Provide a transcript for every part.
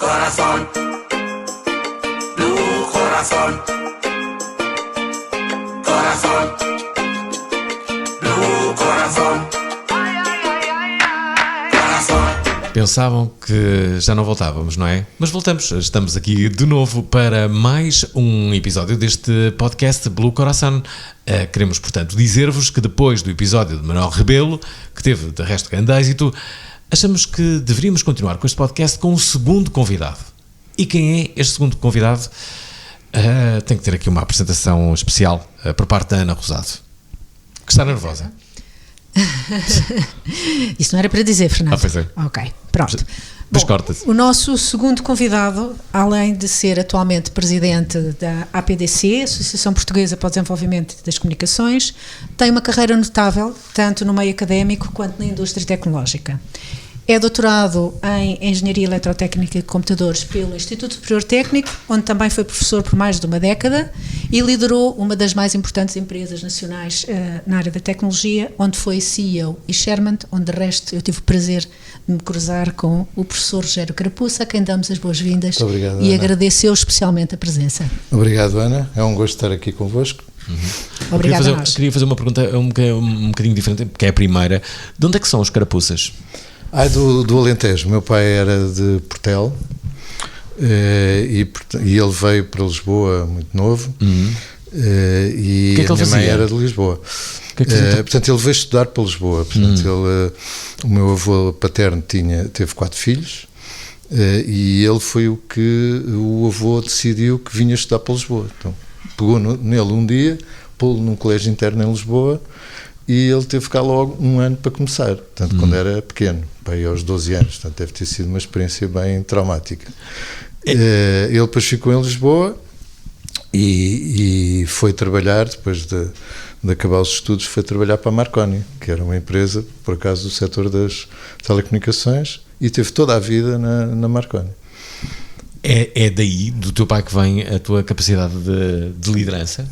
Corazón, Blue Corazón, Corazón, Blue Corazón, Corazón. Pensavam que já não voltávamos, não é? Mas voltamos, estamos aqui de novo para mais um episódio deste podcast Blue Corazón. Queremos, portanto, dizer-vos que depois do episódio de Manuel Rebelo, que teve de resto grande êxito, achamos que deveríamos continuar com este podcast com um segundo convidado. E quem é este segundo convidado? Tem que ter aqui uma apresentação especial por parte da Ana Rosado, que está nervosa. Isso não era para dizer, Fernando. Pois é. Ok, pronto. Mas corta-se. O nosso segundo convidado, além de ser atualmente presidente da APDC, Associação Portuguesa para o Desenvolvimento das Comunicações, tem uma carreira notável, tanto no meio académico quanto na indústria tecnológica. É doutorado em Engenharia Eletrotécnica e Computadores pelo Instituto Superior Técnico, onde também foi professor por mais de uma década e liderou uma das mais importantes empresas nacionais na área da tecnologia, onde foi CEO e Chairman, onde de resto eu tive o prazer de me cruzar com o professor Rogério Carapuça, a quem damos as boas-vindas. Muito obrigado, e Ana. agradeceu especialmente a presença. Obrigado, Ana. É um gosto estar aqui convosco. Obrigada a nós. Queria fazer uma pergunta um bocadinho diferente, que é a primeira. De onde é que são os carapuças? Do Alentejo. Meu pai era de Portel e ele veio para Lisboa muito novo. E que é que a minha ele mãe fazia? era de Lisboa. Que é que fazia? Portanto, ele veio estudar para Lisboa. Portanto, o meu avô paterno teve 4 filhos e ele foi o que o avô decidiu que vinha estudar para Lisboa. Então, pegou nele um dia, pô-lo num colégio interno em Lisboa e ele teve cá logo um ano para começar. Portanto, quando era pequeno, aí aos 12 anos. Portanto, deve ter sido uma experiência bem traumática. Ele depois ficou em Lisboa e foi trabalhar, depois de acabar os estudos, foi trabalhar para a Marconi, que era uma empresa, por acaso, do setor das telecomunicações, e teve toda a vida na Marconi. É daí, do teu pai, que vem a tua capacidade de liderança?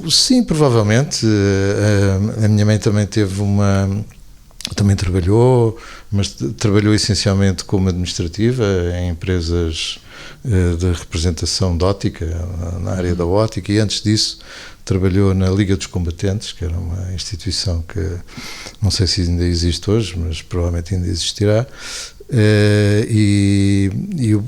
Sim, provavelmente. A minha mãe também também trabalhou, mas trabalhou essencialmente como administrativa em empresas de representação de ótica, na área da ótica, e antes disso trabalhou na Liga dos Combatentes, que era uma instituição que não sei se ainda existe hoje, mas provavelmente ainda existirá. E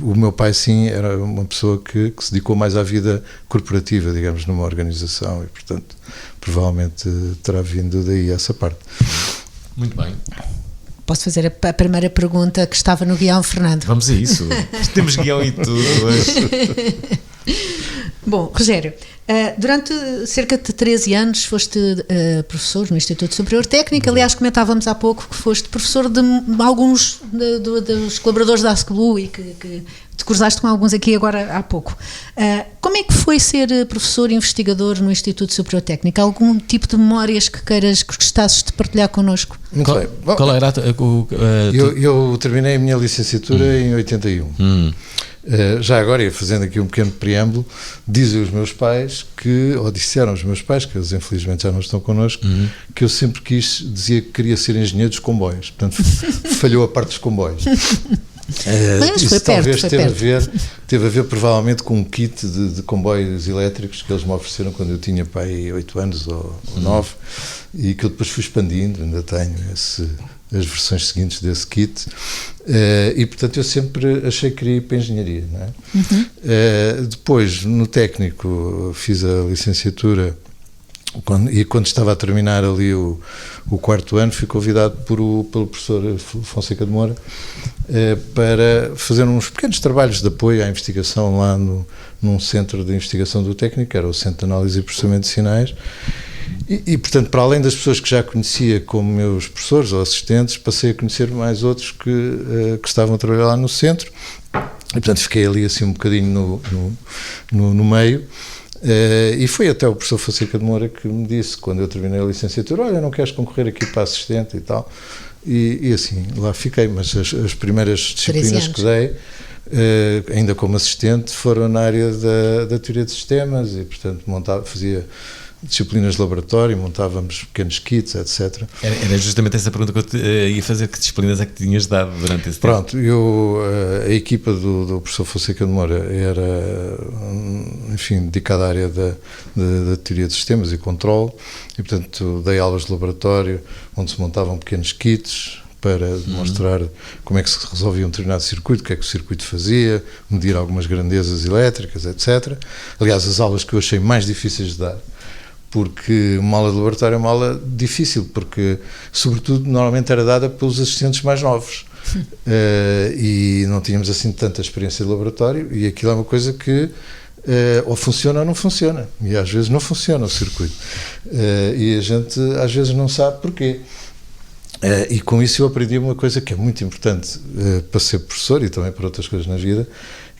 o meu pai, sim, era uma pessoa que se dedicou mais à vida corporativa, digamos, numa organização, e portanto provavelmente terá vindo daí essa parte. Muito bem. Posso fazer a primeira pergunta que estava no guião, Fernando? Vamos a isso. Temos guião e tudo hoje. Bom, Rogério, durante cerca de 13 anos foste professor no Instituto Superior Técnico. Aliás, comentávamos há pouco que foste professor de alguns dos colaboradores da ASCBLU e que te cruzaste com alguns aqui agora há pouco. Como é que foi ser professor e investigador no Instituto Superior Técnico? Algum tipo de memórias que gostasses de partilhar connosco? Muito bem. Bom, Qual era eu terminei a minha licenciatura em 81. Já agora, e fazendo aqui um pequeno preâmbulo, dizem os meus pais ou disseram os meus pais, que eles infelizmente já não estão connosco, que eu sempre dizia que queria ser engenheiro dos comboios. Portanto, falhou a parte dos comboios. Mas isso foi talvez perto. teve a ver provavelmente com um kit de comboios elétricos que eles me ofereceram quando eu tinha pai 8 anos ou 9, e que eu depois fui expandindo, ainda tenho as versões seguintes desse kit, e portanto eu sempre achei que queria ir para a engenharia, não é? Depois, no técnico, fiz a licenciatura, e quando estava a terminar ali o 4º ano, fui convidado pelo professor Fonseca de Moura para fazer uns pequenos trabalhos de apoio à investigação lá num centro de investigação do técnico, que era o Centro de Análise e Processamento de Sinais. E, portanto, para além das pessoas que já conhecia como meus professores ou assistentes, passei a conhecer mais outros que estavam a trabalhar lá no centro, e, portanto, fiquei ali assim um bocadinho no meio. E foi até o professor Fonseca de Moura que me disse, quando eu terminei a licenciatura: olha, não queres concorrer aqui para assistente e tal? E assim, lá fiquei, mas as primeiras disciplinas que dei, ainda como assistente, foram na área da teoria de sistemas, e portanto fazia disciplinas de laboratório, montávamos pequenos kits, etc. Era justamente essa pergunta que eu te ia fazer, que disciplinas é que tinhas dado durante esse tempo? Pronto, a equipa do professor Fonseca de Moura era, enfim, dedicada à área da teoria de sistemas e controle, e portanto dei aulas de laboratório onde se montavam pequenos kits para demonstrar como é que se resolvia um determinado circuito, o que é que o circuito fazia, medir algumas grandezas elétricas, etc. Aliás, as aulas que eu achei mais difíceis de dar, porque uma aula de laboratório é uma aula difícil, porque, sobretudo, normalmente era dada pelos assistentes mais novos. E não tínhamos assim tanta experiência de laboratório, e aquilo é uma coisa que ou funciona ou não funciona, e às vezes não funciona o circuito. E a gente às vezes não sabe porquê. E com isso eu aprendi uma coisa que é muito importante para ser professor e também para outras coisas na vida,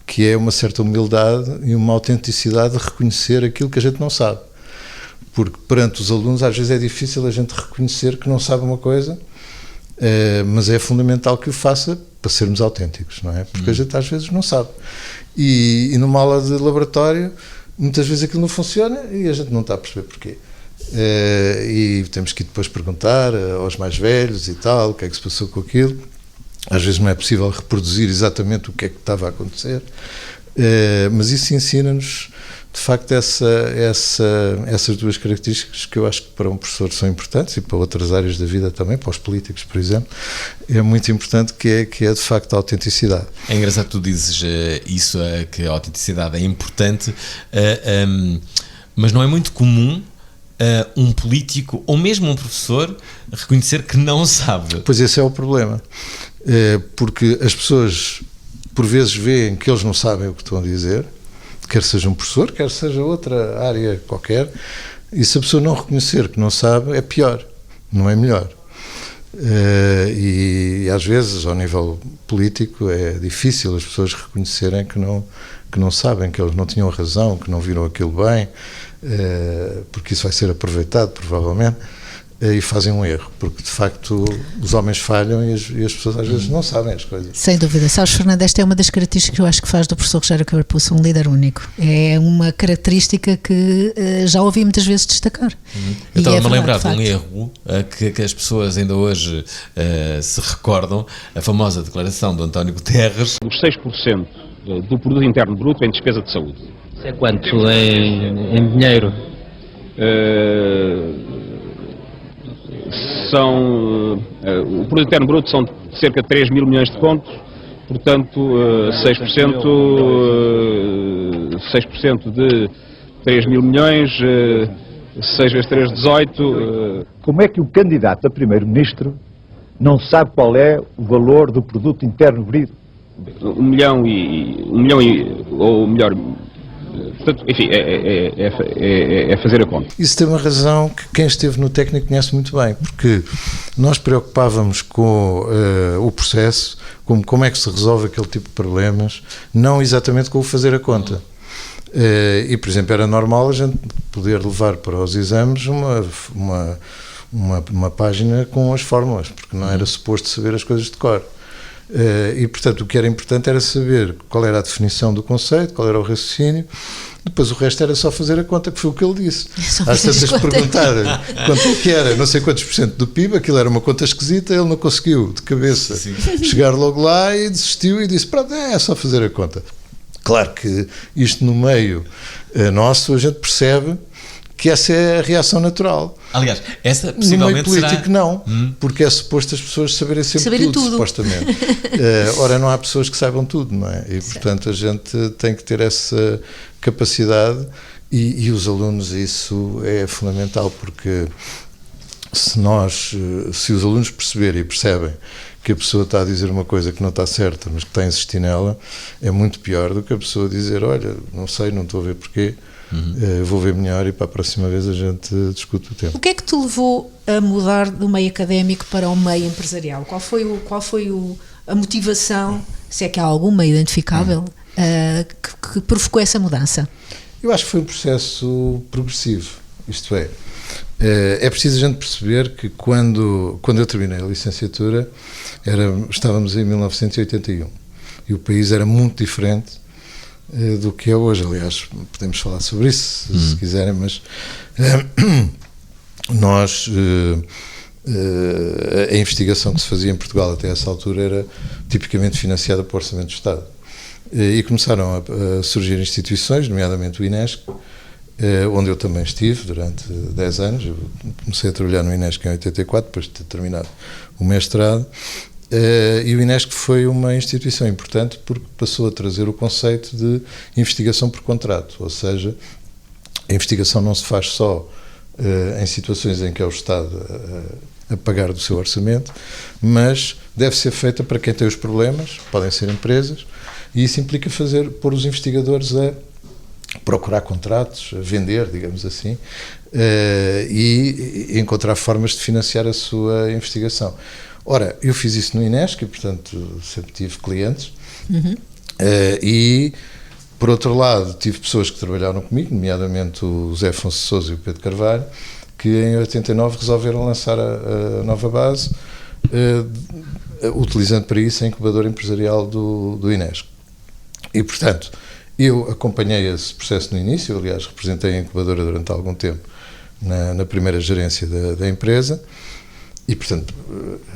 que é uma certa humildade e uma autenticidade de reconhecer aquilo que a gente não sabe. Porque perante os alunos às vezes é difícil a gente reconhecer que não sabe uma coisa, mas é fundamental que o faça para sermos autênticos, não é? Porque a gente às vezes não sabe. E numa aula de laboratório, muitas vezes aquilo não funciona e a gente não está a perceber porquê. E temos que depois perguntar aos mais velhos e tal, o que é que se passou com aquilo. Às vezes não é possível reproduzir exatamente o que é que estava a acontecer, mas isso ensina-nos, de facto, essas duas características que eu acho que para um professor são importantes e para outras áreas da vida também, para os políticos, por exemplo, é muito importante, que é de facto a autenticidade. É engraçado que tu dizes isso, que a autenticidade é importante, mas não é muito comum um político ou mesmo um professor reconhecer que não sabe. Pois esse é o problema, porque as pessoas por vezes veem que eles não sabem o que estão a dizer, quer seja um professor, quer seja outra área qualquer, e se a pessoa não reconhecer que não sabe, é pior, não é melhor. E às vezes, ao nível político, é difícil as pessoas reconhecerem que não sabem, que eles não tinham razão, que não viram aquilo bem, porque isso vai ser aproveitado, provavelmente, e fazem um erro, porque de facto os homens falham e as pessoas às vezes não sabem as coisas. Sem dúvida. Sabes, Fernando, esta é uma das características que eu acho que faz do professor Rogério Carapuça um líder único. É uma característica que já ouvi muitas vezes destacar. Eu estava-me a lembrar de um erro que as pessoas ainda hoje se recordam, a famosa declaração do António Guterres. Os 6% do produto interno bruto em despesa de saúde. Isso é quanto em dinheiro? O produto interno bruto são cerca de 3 mil milhões de contos, portanto 6% de 3 mil milhões, 6 vezes 3, 18. Como é que o candidato a primeiro-ministro não sabe qual é o valor do produto interno bruto? 1 milhão ou melhor, portanto, enfim, é fazer a conta. Isso tem uma razão que quem esteve no técnico conhece muito bem, porque nós preocupávamos com o processo, como é que se resolve aquele tipo de problemas, não exatamente com o fazer a conta. E, por exemplo, era normal a gente poder levar para os exames uma página com as fórmulas, porque não era suposto saber as coisas de cor. E, portanto, o que era importante era saber qual era a definição do conceito, qual era o raciocínio, depois o resto era só fazer a conta, que foi o que ele disse. Às tantas perguntar quanto é que era, não sei quantos por cento do PIB, aquilo era uma conta esquisita, ele não conseguiu de cabeça chegar logo lá e desistiu e disse, pronto, é só fazer a conta. Claro que isto no meio nosso a gente percebe que essa é a reação natural. Aliás, essa possivelmente no meio político não, porque é suposto as pessoas saberem sempre tudo, supostamente. Ora, não há pessoas que saibam tudo, não é? E, portanto, a gente tem que ter essa capacidade e os alunos, isso é fundamental, porque se os alunos perceberem e percebem que a pessoa está a dizer uma coisa que não está certa, mas que está a insistir nela, é muito pior do que a pessoa dizer, olha, não sei, não estou a ver porquê, vou ver melhor e para a próxima vez a gente discute o tema. O que é que te levou a mudar do meio académico para o meio empresarial? Qual foi a motivação, se é que há alguma identificável, que provocou essa mudança? Eu acho que foi um processo progressivo, isto é preciso a gente perceber que quando eu terminei a licenciatura estávamos em 1981 e o país era muito diferente do que é hoje. Aliás, podemos falar sobre isso, se quiserem, mas nós... a investigação que se fazia em Portugal até essa altura era tipicamente financiada por Orçamento do Estado. E começaram a surgir instituições, nomeadamente o INESC, onde eu também estive durante 10 anos. Eu comecei a trabalhar no INESC em 84, depois de ter terminado o mestrado. E o INESC foi uma instituição importante porque passou a trazer o conceito de investigação por contrato, ou seja, a investigação não se faz só em situações em que é o Estado a pagar do seu orçamento, mas deve ser feita para quem tem os problemas, podem ser empresas, e isso implica pôr os investigadores a procurar contratos, a vender, digamos assim, e encontrar formas de financiar a sua investigação. Ora, eu fiz isso no INESC e, portanto, sempre tive clientes, e, por outro lado, tive pessoas que trabalharam comigo, nomeadamente o José Afonso de Sousa e o Pedro Carvalho, que em 89 resolveram lançar a nova base, utilizando para isso a incubadora empresarial do INESC. E, portanto, eu acompanhei esse processo no início, aliás, representei a incubadora durante algum tempo na primeira gerência da empresa, e, portanto,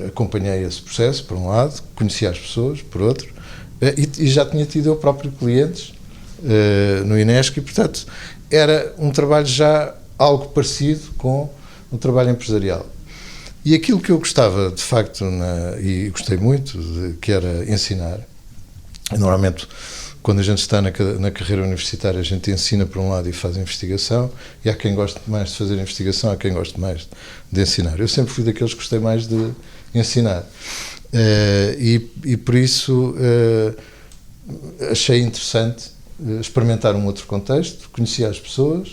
acompanhei esse processo, por um lado, conhecia as pessoas, por outro, e já tinha tido eu próprio clientes no INESC, e, portanto, era um trabalho já algo parecido com o trabalho empresarial. E aquilo que eu gostava, de facto, e gostei muito, que era ensinar. Normalmente, quando a gente está na carreira universitária, a gente ensina por um lado e faz investigação, e há quem goste mais de fazer investigação, há quem goste mais de ensinar. Eu sempre fui daqueles que gostei mais de ensinar. E por isso achei interessante experimentar um outro contexto, conhecia as pessoas,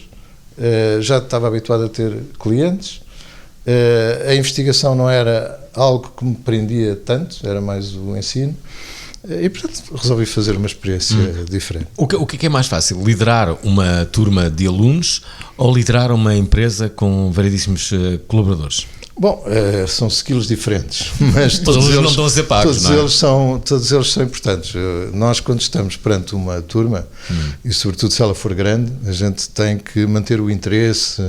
já estava habituado a ter clientes, a investigação não era algo que me prendia tanto, era mais o ensino, e portanto resolvi fazer uma experiência diferente. O que é mais fácil, liderar uma turma de alunos ou liderar uma empresa com variedíssimos colaboradores? Bom, são skills diferentes, mas todos eles não estão a ser pagos, não é? Todos eles são importantes. Nós, quando estamos perante uma turma, e sobretudo se ela for grande, a gente tem que manter o interesse,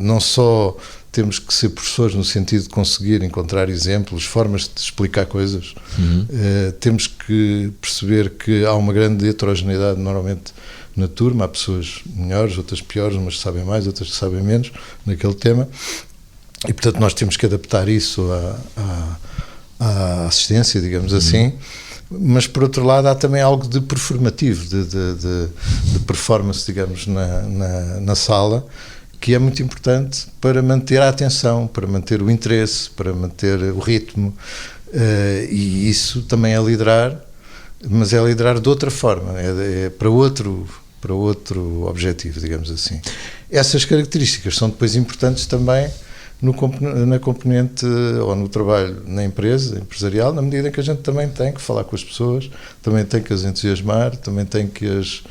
não só temos que ser professores no sentido de conseguir encontrar exemplos, formas de explicar coisas, temos que perceber que há uma grande heterogeneidade normalmente na turma, há pessoas melhores, outras piores, umas que sabem mais, outras que sabem menos naquele tema. E, portanto, nós temos que adaptar isso à assistência, digamos assim, mas, por outro lado, há também algo de performativo, de performance, digamos, na sala, que é muito importante para manter a atenção, para manter o interesse, para manter o ritmo, e isso também é liderar, mas é liderar de outra forma, é para outro objetivo, digamos assim. Essas características são depois importantes também na componente ou no trabalho na empresa empresarial, na medida em que a gente também tem que falar com as pessoas, também tem que as entusiasmar, também tem que as...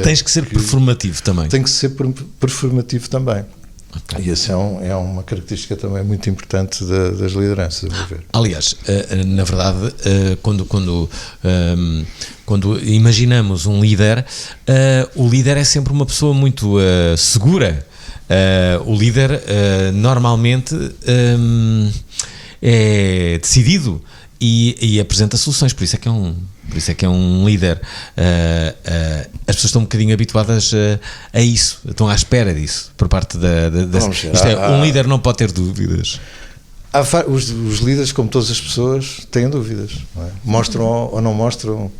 Tens que ser performativo também. Tem que ser performativo também. Okay. E essa é uma característica também muito importante das lideranças, a meu ver. Aliás, na verdade, quando imaginamos um líder, o líder é sempre uma pessoa muito segura. O líder normalmente é decidido e apresenta soluções, por isso é que é um líder. As pessoas estão um bocadinho habituadas a isso, estão à espera disso por parte um líder não pode ter dúvidas. Os líderes, como todas as pessoas, têm dúvidas, não é? Mostram ou não mostram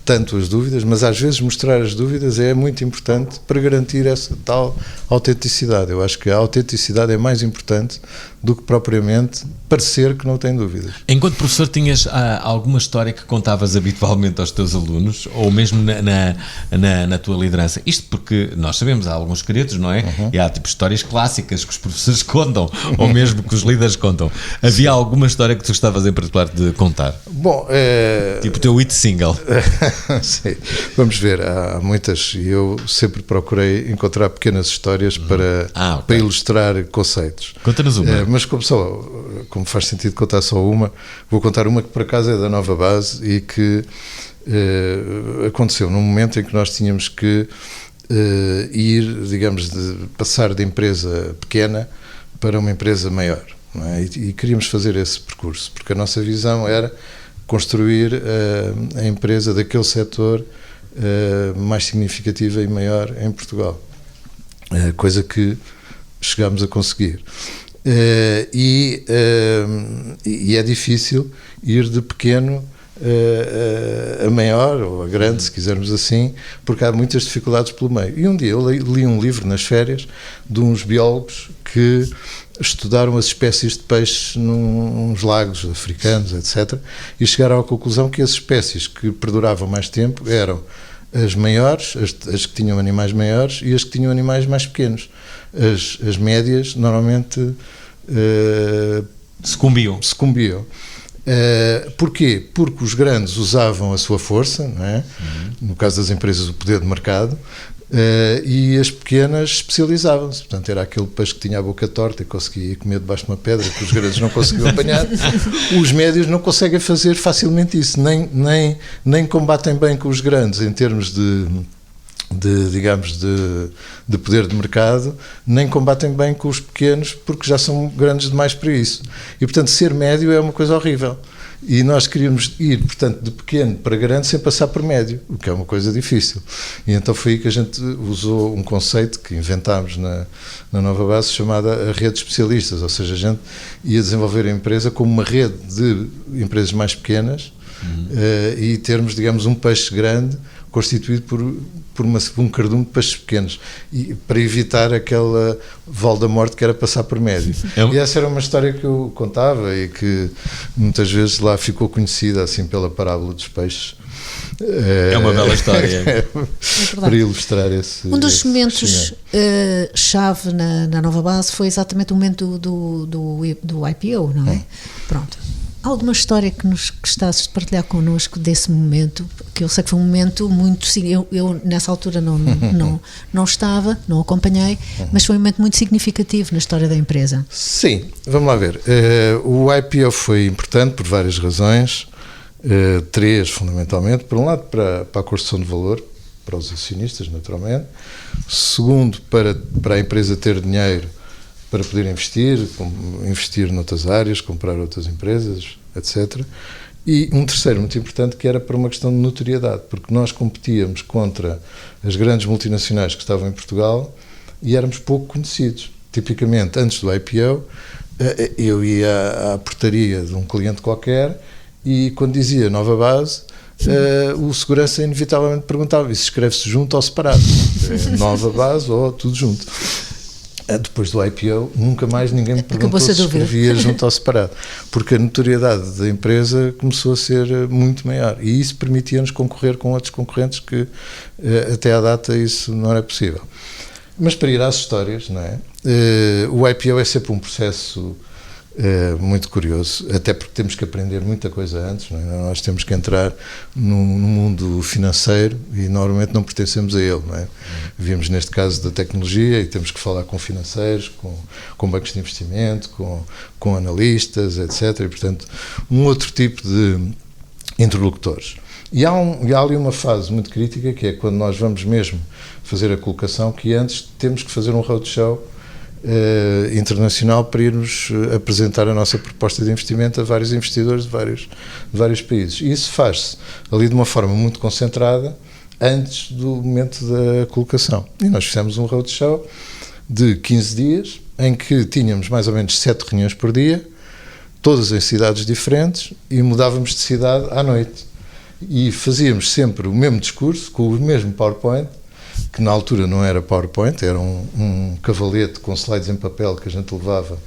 tanto as dúvidas, mas às vezes mostrar as dúvidas é muito importante para garantir essa tal autenticidade. Eu acho que a autenticidade é mais importante do que propriamente parecer que não tem dúvidas. Enquanto professor, tinhas alguma história que contavas habitualmente aos teus alunos, ou mesmo na tua liderança? Isto porque nós sabemos, há alguns segredos, não é? E há tipo histórias clássicas que os professores contam, ou mesmo que os líderes contam. Havia alguma história que tu gostavas em particular de contar? Bom, tipo o teu hit single. Sim. Vamos ver, há muitas, e eu sempre procurei encontrar pequenas histórias para ilustrar conceitos. Conta-nos uma. Mas como faz sentido contar só uma, vou contar uma que por acaso é da nova base e que aconteceu num momento em que nós tínhamos que ir, digamos, passar de empresa pequena para uma empresa maior, não é? E queríamos fazer esse percurso, porque a nossa visão era construir a empresa daquele setor mais significativa e maior em Portugal, coisa que chegámos a conseguir. E é difícil ir de pequeno a maior ou a grande, se quisermos assim, porque há muitas dificuldades pelo meio. E um dia eu li um livro nas férias de uns biólogos que estudaram as espécies de peixes nos lagos africanos, etc., e chegaram à conclusão que as espécies que perduravam mais tempo eram as maiores, as que tinham animais maiores e as que tinham animais mais pequenos. As médias normalmente Sucumbiam. Porquê? Porque os grandes usavam a sua força, não é? No caso das empresas, o poder de mercado, e as pequenas especializavam-se. Portanto, era aquele peixe que tinha a boca torta e conseguia comer debaixo de uma pedra que os grandes não conseguiam apanhar. Os médios não conseguem fazer facilmente isso, nem combatem bem com os grandes em termos de poder de mercado, nem combatem bem com os pequenos porque já são grandes demais para isso. E, portanto, ser médio é uma coisa horrível. E nós queríamos ir, portanto, de pequeno para grande sem passar por médio, o que é uma coisa difícil. E então foi aí que a gente usou um conceito que inventámos na Nova Base, chamada a rede de especialistas, ou seja, a gente ia desenvolver a empresa como uma rede de empresas mais pequenas e termos, digamos, um peixe grande constituído por um cardume de peixes pequenos, e para evitar aquela Voldemort que era passar por médio. E essa era uma história que eu contava e que muitas vezes lá ficou conhecida assim pela parábola dos peixes. É uma bela história. Para ilustrar esse. Um dos momentos chave na Nova Base foi exatamente o momento do IPO, não é? Pronto. Há alguma história que gostasses de partilhar connosco desse momento? Que eu sei que foi um momento muito... Eu nessa altura não estava, não acompanhei, mas foi um momento muito significativo na história da empresa. Sim, vamos lá ver. O IPO foi importante por várias razões, três fundamentalmente. Por um lado, para a construção de valor, para os acionistas, naturalmente. Segundo, para a empresa ter dinheiro para poder investir noutras áreas, comprar outras empresas, etc. E um terceiro muito importante, que era para uma questão de notoriedade, porque nós competíamos contra as grandes multinacionais que estavam em Portugal e éramos pouco conhecidos. Tipicamente, antes do IPO, eu ia à portaria de um cliente qualquer e quando dizia Nova Base, o segurança inevitavelmente perguntava: isso escreve-se junto ou separado? Nova Base ou tudo junto? Depois do IPO, nunca mais ninguém me perguntou se escrevia junto ou separado, porque a notoriedade da empresa começou a ser muito maior e isso permitia-nos concorrer com outros concorrentes que até à data isso não era possível. Mas para ir às histórias, não é? O IPO é sempre um processo muito curioso, até porque temos que aprender muita coisa antes, não é? Nós temos que entrar no mundo financeiro e normalmente não pertencemos a ele, não é? Vivemos neste caso da tecnologia e temos que falar com financeiros, com bancos de investimento, com analistas, etc. E, portanto, um outro tipo de interlocutores. E há ali uma fase muito crítica, que é quando nós vamos mesmo fazer a colocação, que antes temos que fazer um roadshow internacional para irmos apresentar a nossa proposta de investimento a vários investidores de vários países. E isso faz-se ali de uma forma muito concentrada antes do momento da colocação. E nós fizemos um roadshow de 15 dias, em que tínhamos mais ou menos 7 reuniões por dia, todas em cidades diferentes, e mudávamos de cidade à noite. E fazíamos sempre o mesmo discurso, com o mesmo PowerPoint, que na altura não era PowerPoint, era um cavalete com slides em papel que a gente levava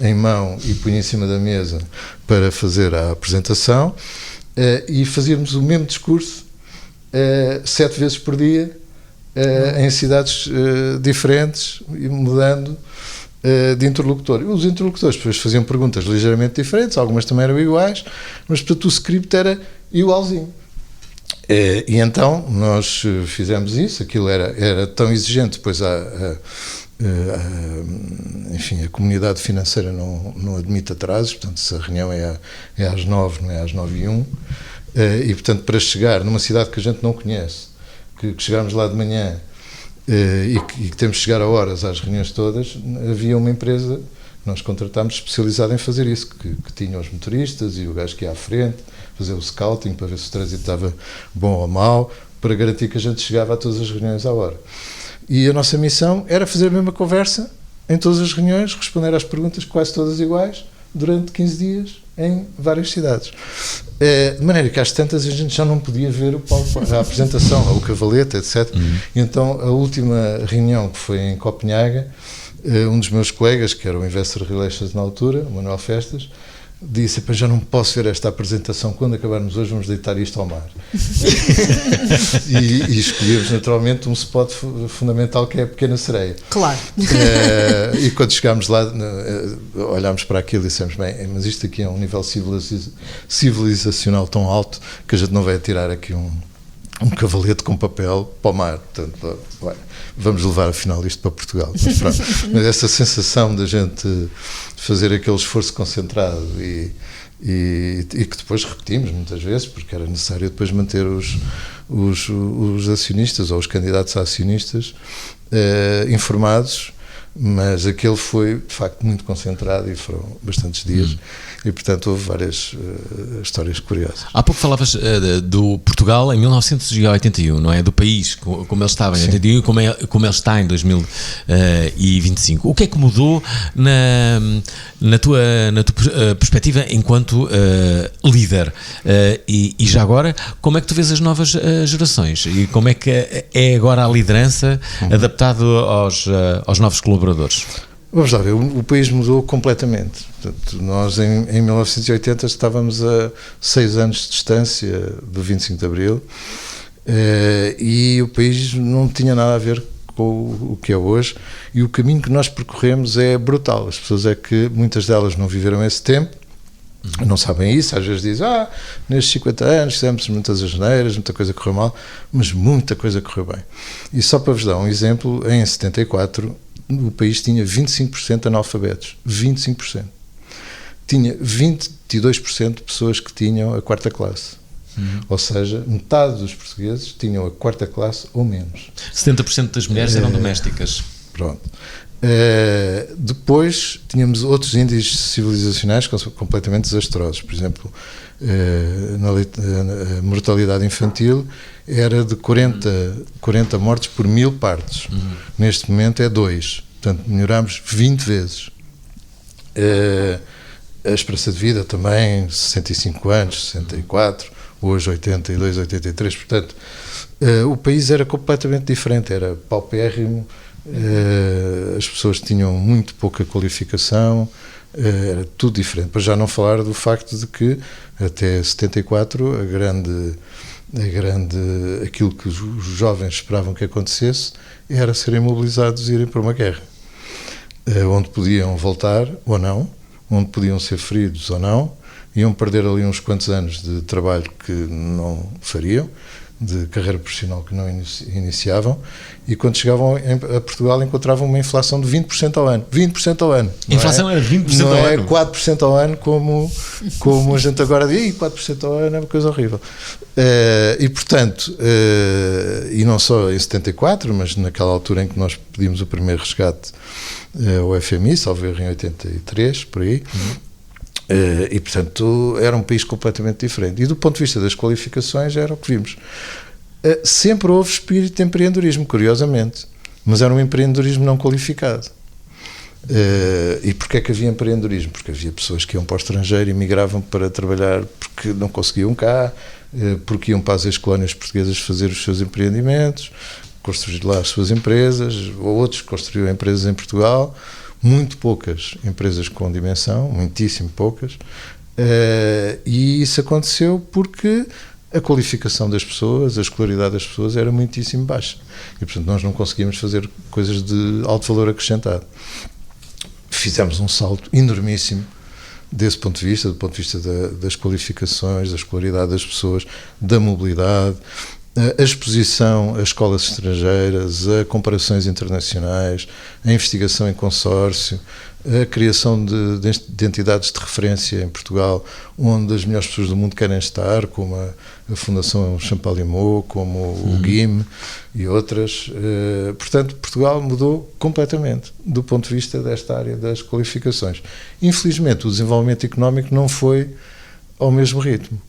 em mão e punha em cima da mesa para fazer a apresentação, e fazíamos o mesmo discurso 7 vezes por dia, em cidades diferentes, e mudando de interlocutor. Os interlocutores depois faziam perguntas ligeiramente diferentes, algumas também eram iguais, mas portanto o script era igualzinho. E então nós fizemos isso, aquilo era tão exigente, depois enfim, a comunidade financeira não admite atrasos, portanto se a reunião é às 9, não é às 9:01, E, portanto, para chegar numa cidade que a gente não conhece, que chegámos lá de manhã e que temos de chegar a horas às reuniões todas, havia uma empresa que nós contratámos especializada em fazer isso, que tinha os motoristas e o gajo que ia à frente, fazer o scouting para ver se o trânsito estava bom ou mau, para garantir que a gente chegava a todas as reuniões à hora. E a nossa missão era fazer a mesma conversa em todas as reuniões, responder às perguntas quase todas iguais, durante 15 dias, em várias cidades. De maneira que às tantas a gente já não podia ver o palco, a apresentação, o cavalete, etc. Então, a última reunião, que foi em Copenhaga, um dos meus colegas, que era o Investor Relations na altura, o Manuel Festas, disse: já não posso ver esta apresentação, quando acabarmos hoje vamos deitar isto ao mar. e escolhemos naturalmente um spot fundamental, que é a Pequena Sereia. Claro. E quando chegámos lá, olhámos para aquilo e dissemos: bem, mas isto aqui é um nível civilizacional tão alto que a gente não vai atirar aqui um cavalete com papel para o mar. Portanto, vamos levar afinal isto para Portugal. Mas essa sensação da gente fazer aquele esforço concentrado e que depois repetimos muitas vezes, porque era necessário depois manter os acionistas ou os candidatos a acionistas informados, mas aquele foi de facto muito concentrado e foram bastantes dias e portanto houve várias histórias curiosas. Há pouco falavas do Portugal em 1981, não é? Do país, como ele estava em 81 e como ele está em 2025. O que é que mudou na tua perspectiva enquanto líder? E já agora, como é que tu vês as novas gerações? E como é que é agora a liderança adaptado aos novos colaboradores? Vamos lá ver, o país mudou completamente. Portanto, nós em 1980 estávamos a 6 anos de distância do 25 de Abril e o país não tinha nada a ver com o que é hoje, e o caminho que nós percorremos é brutal. As pessoas muitas delas não viveram esse tempo, não sabem isso, às vezes dizem: nestes 50 anos fizemos muitas asneiras, muita coisa correu mal, mas muita coisa correu bem. E só para vos dar um exemplo, em 74 o país tinha 25% de analfabetos, 25%. Tinha 22% de pessoas que tinham a 4ª classe. Ou seja, metade dos portugueses tinham a 4ª classe ou menos. 70% das mulheres eram domésticas. Pronto. Depois tínhamos outros índices civilizacionais completamente desastrosos. Por exemplo, a mortalidade infantil era de 40 mortes por 1000 partos. Neste momento é 2. Portanto, melhorámos 20 vezes. A esperança de vida também, 65 anos, 64, hoje 82, 83. Portanto, o país era completamente diferente, era paupérrimo. As pessoas tinham muito pouca qualificação, era tudo diferente. Para já não falar do facto de que até 74 aquilo que os jovens esperavam que acontecesse era serem mobilizados e irem para uma guerra, onde podiam voltar ou não, onde podiam ser feridos ou não, iam perder ali uns quantos anos de trabalho que não fariam, de carreira profissional que não iniciavam, e quando chegavam a Portugal encontravam uma inflação de 20% ao ano. 20% ao ano. A inflação era 20% ao ano? Não é 4% ao ano como a gente agora diz: 4% ao ano é uma coisa horrível. E portanto, e não só em 74, mas naquela altura em que nós pedimos o primeiro resgate ao FMI, salvo erro em 83, por aí, e portanto era um país completamente diferente. E do ponto de vista das qualificações era o que vimos. Sempre houve espírito de empreendedorismo, curiosamente, mas era um empreendedorismo não qualificado. E porquê é que havia empreendedorismo? Porque havia pessoas que iam para o estrangeiro e migravam para trabalhar porque não conseguiam cá, porque iam para as ex-colónias portuguesas fazer os seus empreendimentos, construir lá as suas empresas, ou outros construíam empresas em Portugal. Muito poucas empresas com dimensão, muitíssimo poucas, e isso aconteceu porque a qualificação das pessoas, a escolaridade das pessoas era muitíssimo baixa, e portanto nós não conseguíamos fazer coisas de alto valor acrescentado. Fizemos um salto enormíssimo desse ponto de vista, do ponto de vista das qualificações, da escolaridade das pessoas, da mobilidade, a exposição a escolas estrangeiras, a comparações internacionais, a investigação em consórcio, a criação de entidades de referência em Portugal, onde as melhores pessoas do mundo querem estar, como a Fundação Champalimau, como o GIM e outras. Portanto, Portugal mudou completamente do ponto de vista desta área das qualificações. Infelizmente, o desenvolvimento económico não foi ao mesmo ritmo.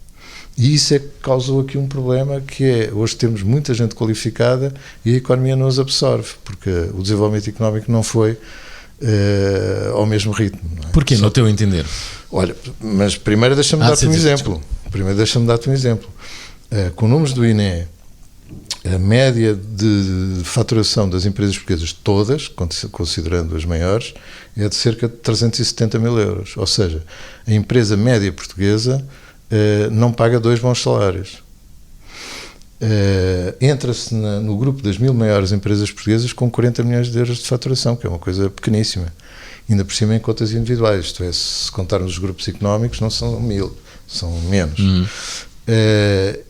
E isso é que causou aqui um problema, que é, hoje temos muita gente qualificada e a economia não os absorve, porque o desenvolvimento económico não foi ao mesmo ritmo. Não é? Porquê, no teu entender? Olha, mas primeiro deixa-me dar-te um exemplo. Com números do INE, a média de faturação das empresas portuguesas todas, considerando as maiores, é de cerca de 370 mil euros. Ou seja, a empresa média portuguesa não paga 2 bons salários. Entra-se no grupo das 1000 maiores empresas portuguesas com 40 milhões de euros de faturação, que é uma coisa pequeníssima. Ainda por cima em contas individuais, isto é, se contarmos os grupos económicos, não são 1000, são menos.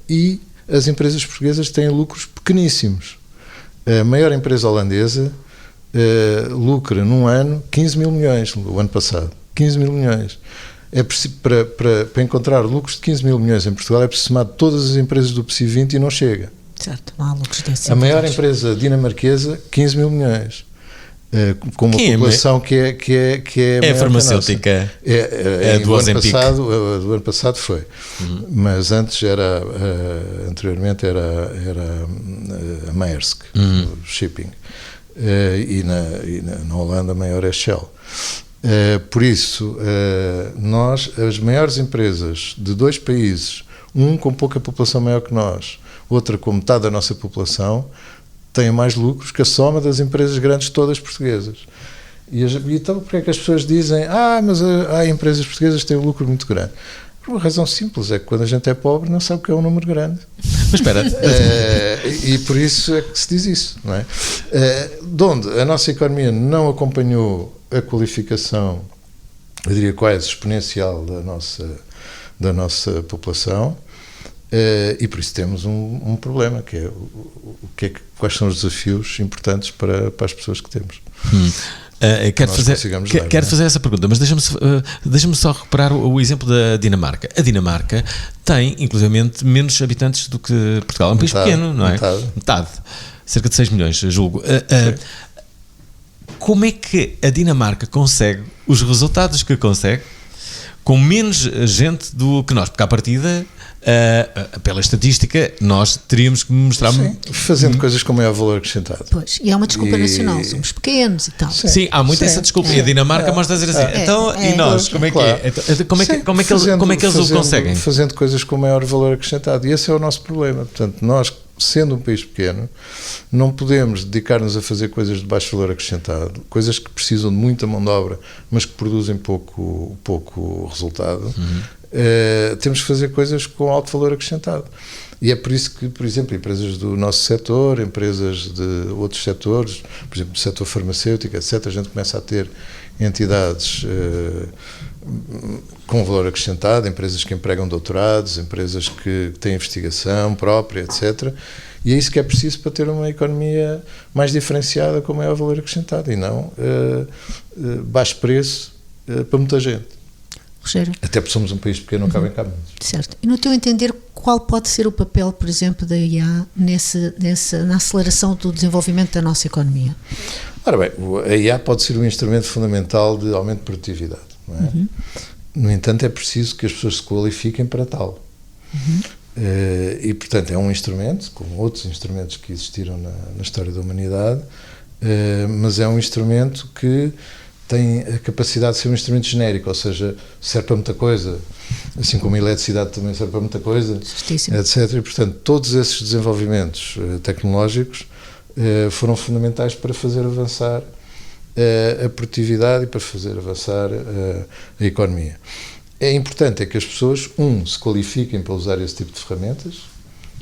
E as empresas portuguesas têm lucros pequeníssimos. A maior empresa holandesa lucra num ano 15 mil milhões, o ano passado. 15 mil milhões. É preciso, para encontrar lucros de 15 mil milhões em Portugal, é preciso somar todas as empresas do PSI 20 e não chega. Certo, não há lucros desses. A maior empresa dinamarquesa, 15 mil milhões. Com uma população que é a farmacêutica do Ozempic. Do ano passado foi. Mas antes anteriormente era a Maersk, o shipping. E na Holanda a maior é Shell. Por isso, as maiores empresas de 2 países, um com pouca população maior que nós, outra com metade da nossa população, têm mais lucros que a soma das empresas grandes todas portuguesas. E então, porque é que as pessoas dizem mas há empresas portuguesas que têm um lucro muito grande? Por uma razão simples, é que quando a gente é pobre não sabe o que é um número grande. Mas espera... e por isso é que se diz isso, não é? De onde a nossa economia não acompanhou a qualificação, eu diria quase exponencial da nossa população, e por isso temos um problema, que é quais são os desafios importantes para as pessoas que temos. Quero fazer essa pergunta, mas deixa-me só recuperar o exemplo da Dinamarca. A Dinamarca tem, inclusivamente, menos habitantes do que Portugal. É um país pequeno, não é? Metade. Cerca de 6 milhões, julgo. Como é que a Dinamarca consegue os resultados que consegue com menos gente do que nós? Porque à partida, pela estatística, nós teríamos que mostrar... Sim, fazendo coisas com maior valor acrescentado. Pois, e é uma desculpa nacional, somos pequenos e tal. Sim, há muito essa desculpa. E a Dinamarca mostra a dizer assim, e nós, como é que é? Como é que eles o conseguem? Fazendo coisas com maior valor acrescentado. E esse é o nosso problema. Portanto, nós, sendo um país pequeno, não podemos dedicar-nos a fazer coisas de baixo valor acrescentado, coisas que precisam de muita mão de obra, mas que produzem pouco resultado. Temos que fazer coisas com alto valor acrescentado. E é por isso que, por exemplo, empresas do nosso setor, empresas de outros setores, por exemplo, do setor farmacêutico, etc., a gente começa a ter entidades com valor acrescentado, empresas que empregam doutorados, empresas que têm investigação própria, etc. E é isso que é preciso para ter uma economia mais diferenciada, com maior valor acrescentado, e não baixo preço para muita gente. Rogério? Até porque somos um país pequeno, não cabem cá muitos. Certo. E no teu entender, qual pode ser o papel, por exemplo, da IA na aceleração do desenvolvimento da nossa economia? Ora bem, a IA pode ser um instrumento fundamental de aumento de produtividade, não é? No entanto, é preciso que as pessoas se qualifiquem para tal. E, portanto, é um instrumento, como outros instrumentos que existiram na história da humanidade, mas é um instrumento que tem a capacidade de ser um instrumento genérico, ou seja, serve para muita coisa, assim como a eletricidade também serve para muita coisa, etc. E, portanto, todos esses desenvolvimentos tecnológicos foram fundamentais para fazer avançar a produtividade e para fazer avançar a economia. É importante que as pessoas, se qualifiquem para usar esse tipo de ferramentas,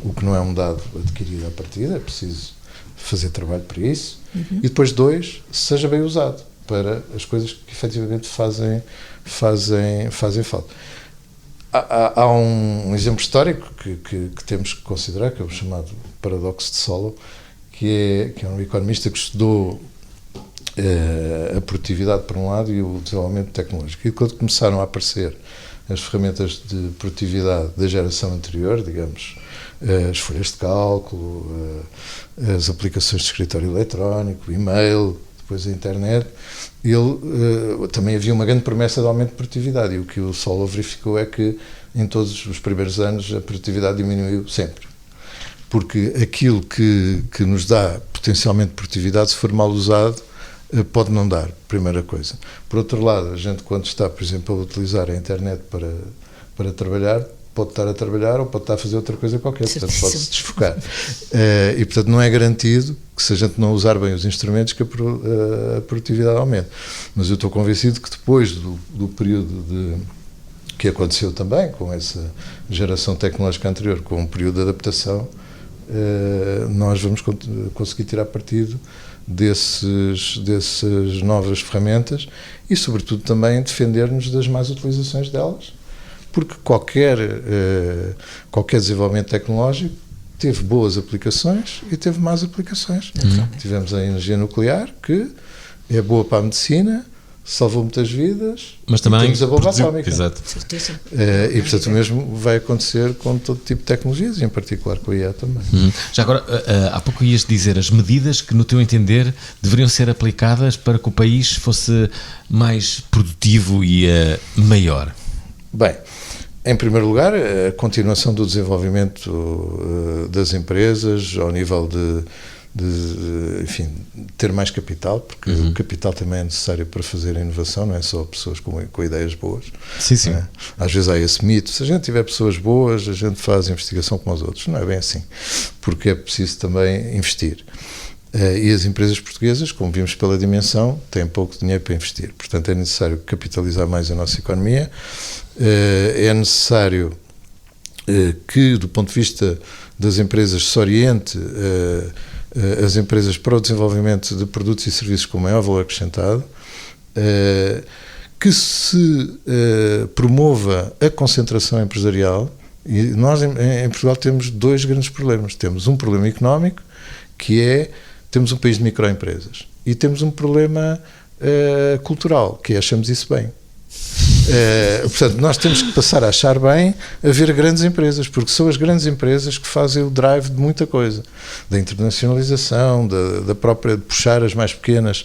o que não é um dado adquirido à partida, é preciso fazer trabalho para isso, e depois, seja bem usado para as coisas que efetivamente fazem falta. Há um exemplo histórico que temos que considerar, que é o chamado paradoxo de Solow, que é um economista que estudou a produtividade por um lado e o desenvolvimento tecnológico. E quando começaram a aparecer as ferramentas de produtividade da geração anterior, digamos, as folhas de cálculo, as aplicações de escritório eletrónico, o e-mail, depois a internet, também havia uma grande promessa de aumento de produtividade, e o que o Solow verificou é que em todos os primeiros anos a produtividade diminuiu sempre, porque aquilo que nos dá potencialmente produtividade, se for mal usado, pode não dar, primeira coisa. Por outro lado, a gente, quando está, por exemplo, a utilizar a internet para trabalhar, pode estar a trabalhar ou pode estar a fazer outra coisa qualquer, portanto pode-se desfocar. E, portanto, não é garantido que, se a gente não usar bem os instrumentos, que a produtividade aumente. Mas eu estou convencido que depois do período que aconteceu também, com essa geração tecnológica anterior, com um período de adaptação, nós vamos conseguir tirar partido dessas novas ferramentas e, sobretudo, também defender-nos das más utilizações delas, porque qualquer desenvolvimento tecnológico teve boas aplicações e teve más aplicações. Tivemos a energia nuclear, que é boa para a medicina, salvou muitas vidas, mas também temos a bomba atómica. Exato. E, portanto, o mesmo vai acontecer com todo tipo de tecnologias, em particular com a IA também. Já agora, há pouco ias dizer as medidas que, no teu entender, deveriam ser aplicadas para que o país fosse mais produtivo e maior. Bem, em primeiro lugar, a continuação do desenvolvimento das empresas ao nível enfim, ter mais capital, porque o capital também é necessário para fazer a inovação, não é só pessoas com ideias boas. Sim. É? Às vezes há esse mito, se a gente tiver pessoas boas, a gente faz investigação como os outros. Não é bem assim, porque é preciso também investir. E as empresas portuguesas, como vimos pela dimensão, têm pouco dinheiro para investir. Portanto, é necessário capitalizar mais a nossa economia, é necessário que, do ponto de vista das empresas, se oriente as empresas para o desenvolvimento de produtos e serviços com maior valor acrescentado, que se promova a concentração empresarial. E nós em Portugal temos dois grandes problemas. Temos um problema económico, que é, temos um país de microempresas, e temos um problema cultural, que é, achamos isso bem. Portanto, nós temos que passar a achar bem haver grandes empresas, porque são as grandes empresas que fazem o drive de muita coisa, da internacionalização, da própria, de puxar as mais pequenas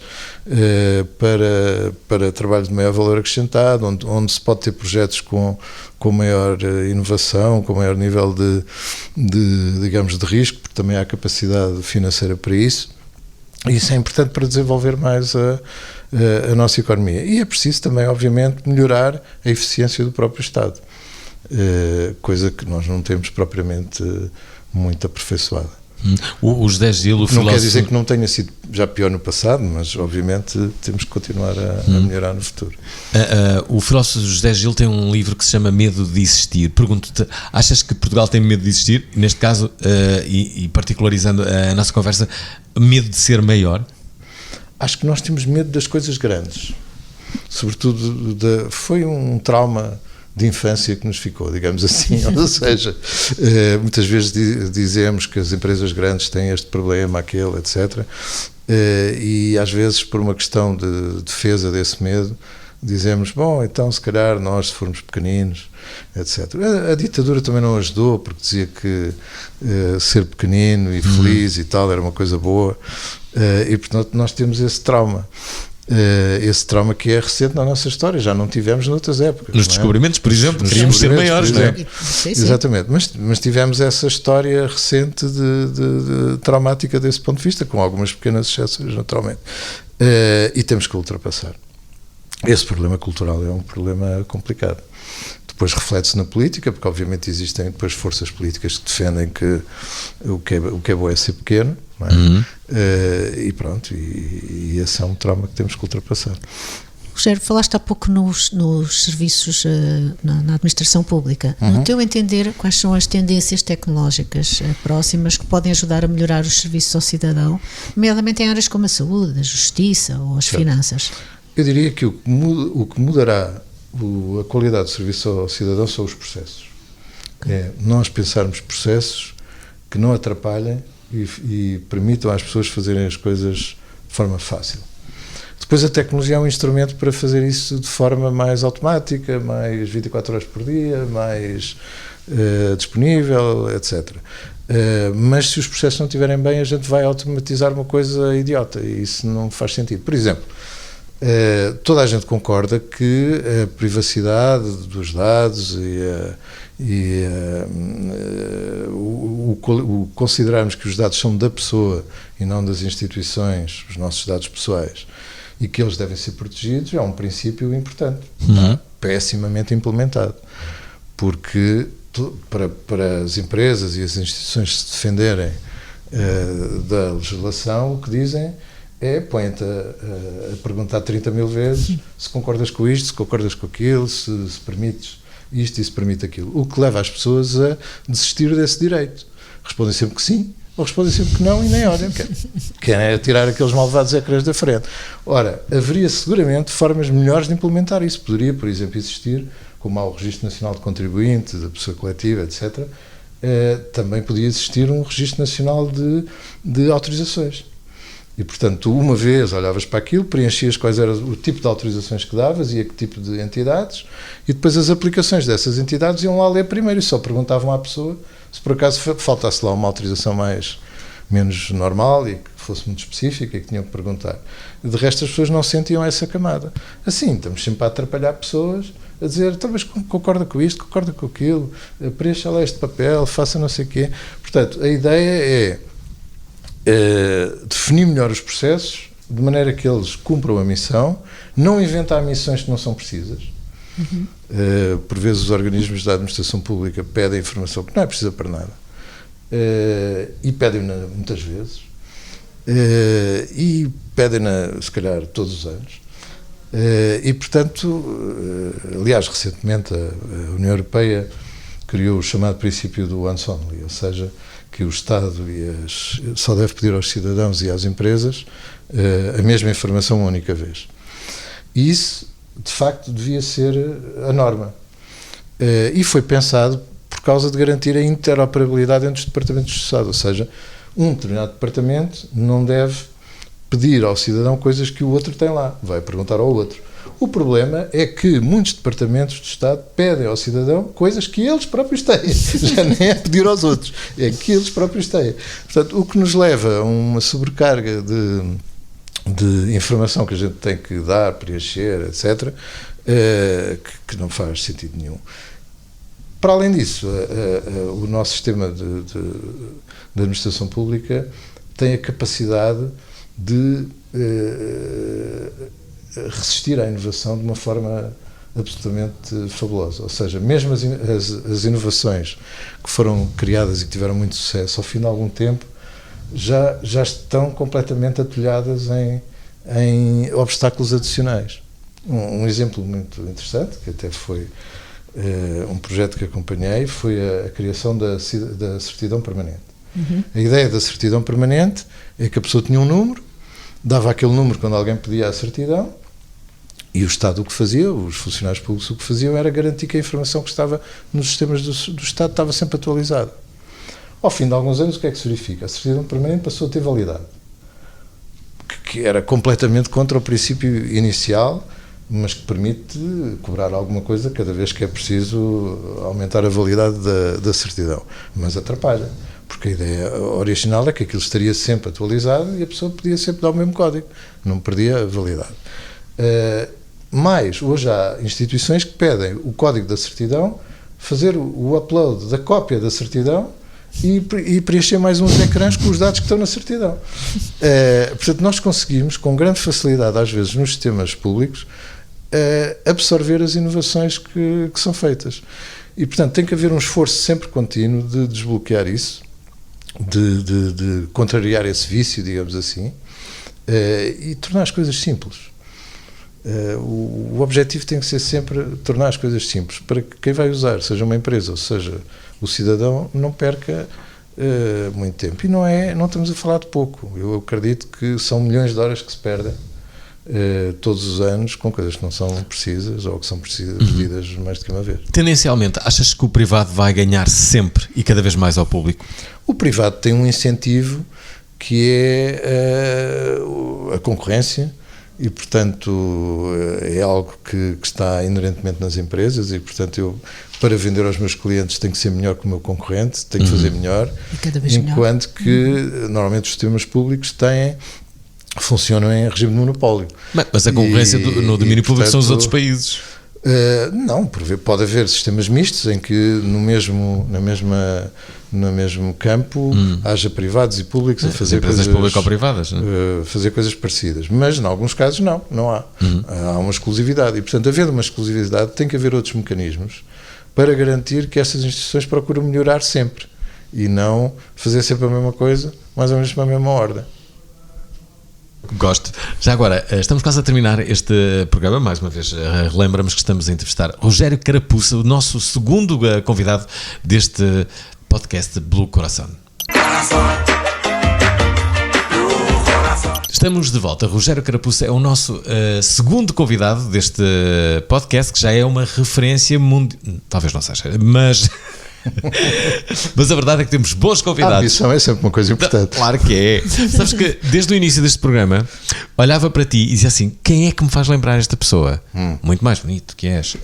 para trabalho de maior valor acrescentado, onde se pode ter projetos com maior inovação, com maior nível digamos, de risco, porque também há capacidade financeira para isso. Isso é importante para desenvolver mais a nossa economia. E é preciso também, obviamente, melhorar a eficiência do próprio Estado, coisa que nós não temos propriamente muito aperfeiçoada. O José Gil, o filósofo... Não quer dizer que não tenha sido já pior no passado, mas obviamente temos que continuar a melhorar no futuro. O filósofo José Gil tem um livro que se chama Medo de Existir. Pergunto-te, achas que Portugal tem medo de existir? Neste caso, e particularizando a nossa conversa, medo de ser maior? Acho que nós temos medo das coisas grandes. Sobretudo, foi um trauma de infância que nos ficou, digamos assim. Ou seja, muitas vezes dizemos que as empresas grandes têm este problema, aquele, etc. E às vezes, por uma questão de defesa desse medo, dizemos, bom, então se calhar nós, se formos pequeninos, etc. A ditadura também não ajudou, porque dizia que ser pequenino e feliz e tal era uma coisa boa, e portanto nós temos esse trauma. Esse trauma que é recente na nossa história, já não tivemos noutras épocas. Nos descobrimentos, por exemplo, queríamos ser maiores, não é? Exatamente, mas tivemos essa história recente de traumática desse ponto de vista, com algumas pequenas exceções, naturalmente, e temos que ultrapassar. Esse problema cultural é um problema complicado. Depois reflete-se na política, porque obviamente existem depois forças políticas que defendem que o que é bom é ser pequeno, não é? E pronto, e esse é um trauma que temos que ultrapassar. Rogério, falaste há pouco nos serviços na administração pública. No teu entender, quais são as tendências tecnológicas próximas que podem ajudar a melhorar os serviços ao cidadão, nomeadamente em áreas como a saúde, a justiça ou as finanças? Eu diria que o que mudará a qualidade do serviço ao cidadão são os processos. É nós pensarmos processos que não atrapalhem e permitam às pessoas fazerem as coisas de forma fácil. Depois a tecnologia é um instrumento para fazer isso de forma mais automática, mais 24 horas por dia, mais disponível, etc. Mas se os processos não estiverem bem, a gente vai automatizar uma coisa idiota e isso não faz sentido. Por exemplo, toda a gente concorda que a privacidade dos dados o considerarmos que os dados são da pessoa e não das instituições, os nossos dados pessoais, e que eles devem ser protegidos, é um princípio importante, pessimamente implementado, porque para as empresas e as instituições se defenderem da legislação, o que dizem é, põe-te a perguntar 30 mil vezes se concordas com isto, se concordas com aquilo, se permites isto e se permite aquilo. O que leva as pessoas a desistir desse direito. Respondem sempre que sim, ou respondem sempre que não e nem olham. Querem tirar aqueles malvados ecrãs da frente. Ora, haveria seguramente formas melhores de implementar isso. Poderia, por exemplo, existir, como há o Registro Nacional de Contribuinte, da pessoa coletiva, etc., também podia existir um Registro Nacional de autorizações. E, portanto, tu uma vez olhavas para aquilo, preenchias quais era o tipo de autorizações que davas e a que tipo de entidades, e depois as aplicações dessas entidades iam lá ler primeiro e só perguntavam à pessoa se por acaso faltasse lá uma autorização menos normal e que fosse muito específica e que tinham que perguntar. De resto, as pessoas não sentiam essa camada. Assim, estamos sempre a atrapalhar pessoas, a dizer, então, mas concorda com isto, concorda com aquilo, preencha lá este papel, faça não sei o quê. Portanto, a ideia é definir melhor os processos de maneira que eles cumpram a missão, não inventar missões que não são precisas. Por vezes os organismos da administração pública pedem informação que não é precisa para nada, e pedem-na muitas vezes, e pedem-na se calhar todos os anos, e portanto, aliás, recentemente a União Europeia criou o chamado princípio do once only, ou seja, que o Estado só deve pedir aos cidadãos e às empresas a mesma informação uma única vez. E isso, de facto, devia ser a norma. E foi pensado por causa de garantir a interoperabilidade entre os departamentos do Estado, ou seja, um determinado departamento não deve pedir ao cidadão coisas que o outro tem lá, vai perguntar ao outro. O problema é que muitos departamentos de Estado pedem ao cidadão coisas que eles próprios têm. Já nem é pedir aos outros, é que eles próprios têm. Portanto, o que nos leva a uma sobrecarga de informação que a gente tem que dar, preencher, etc., que não faz sentido nenhum. Para além disso, o nosso sistema de administração pública tem a capacidade de resistir à inovação de uma forma absolutamente fabulosa. Ou seja, mesmo as inovações que foram criadas e que tiveram muito sucesso, ao fim de algum tempo, já estão completamente atolhadas em obstáculos adicionais. Um exemplo muito interessante, que até foi um projeto que acompanhei, foi a criação da certidão permanente. A ideia da certidão permanente é que a pessoa tinha um número, dava aquele número quando alguém pedia a certidão, e o Estado o que fazia, os funcionários públicos o que faziam era garantir que a informação que estava nos sistemas do Estado estava sempre atualizada. Ao fim de alguns anos, o que é que se verifica? A certidão permanente passou a ter validade, que era completamente contra o princípio inicial, mas que permite cobrar alguma coisa cada vez que é preciso aumentar a validade da certidão. Mas atrapalha, porque a ideia original é que aquilo estaria sempre atualizado e a pessoa podia sempre dar o mesmo código, não perdia a validade. Mas hoje há instituições que pedem o código da certidão, fazer o upload da cópia da certidão e preencher mais uns ecrãs com os dados que estão na certidão. Portanto, nós conseguimos, com grande facilidade, às vezes, nos sistemas públicos, absorver as inovações que são feitas. E, portanto, tem que haver um esforço sempre contínuo de desbloquear isso, de contrariar esse vício, digamos assim, e tornar as coisas simples. O objetivo tem que ser sempre tornar as coisas simples, para que quem vai usar, seja uma empresa ou seja o cidadão, não perca muito tempo. E não estamos a falar de pouco. Eu acredito que são milhões de horas que se perdem todos os anos com coisas que não são precisas ou que são precisas, pedidas mais do que uma vez. Tendencialmente, achas que o privado vai ganhar sempre e cada vez mais ao público? O privado tem um incentivo que é a concorrência e, portanto, é algo que está inerentemente nas empresas e, portanto, eu, para vender aos meus clientes, tenho que ser melhor que o meu concorrente, tenho que fazer melhor, E cada vez enquanto que, normalmente, os sistemas públicos funcionam em regime de monopólio. Mas a concorrência no domínio público são os outros países. Não, pode haver sistemas mistos em que no mesmo campo haja privados e públicos a fazer empresas coisas público-privadas, fazer coisas parecidas, mas em alguns casos não há. Há uma exclusividade e, portanto, havendo uma exclusividade tem que haver outros mecanismos para garantir que essas instituições procuram melhorar sempre e não fazer sempre a mesma coisa, mais ou menos na mesma ordem. Gosto. Já agora, estamos quase a terminar este programa. Mais uma vez, relembramos que estamos a entrevistar Rogério Carapuça, o nosso segundo convidado deste podcast Blue Coração. Estamos de volta. Rogério Carapuça é o nosso segundo convidado deste podcast, que já é uma referência mundial. Talvez não seja, mas... mas a verdade é que temos bons convidados. A ambição é sempre uma coisa importante. Claro que é. Sabes que desde o início deste programa olhava para ti e dizia assim: quem é que me faz lembrar esta pessoa? Muito mais bonito que és.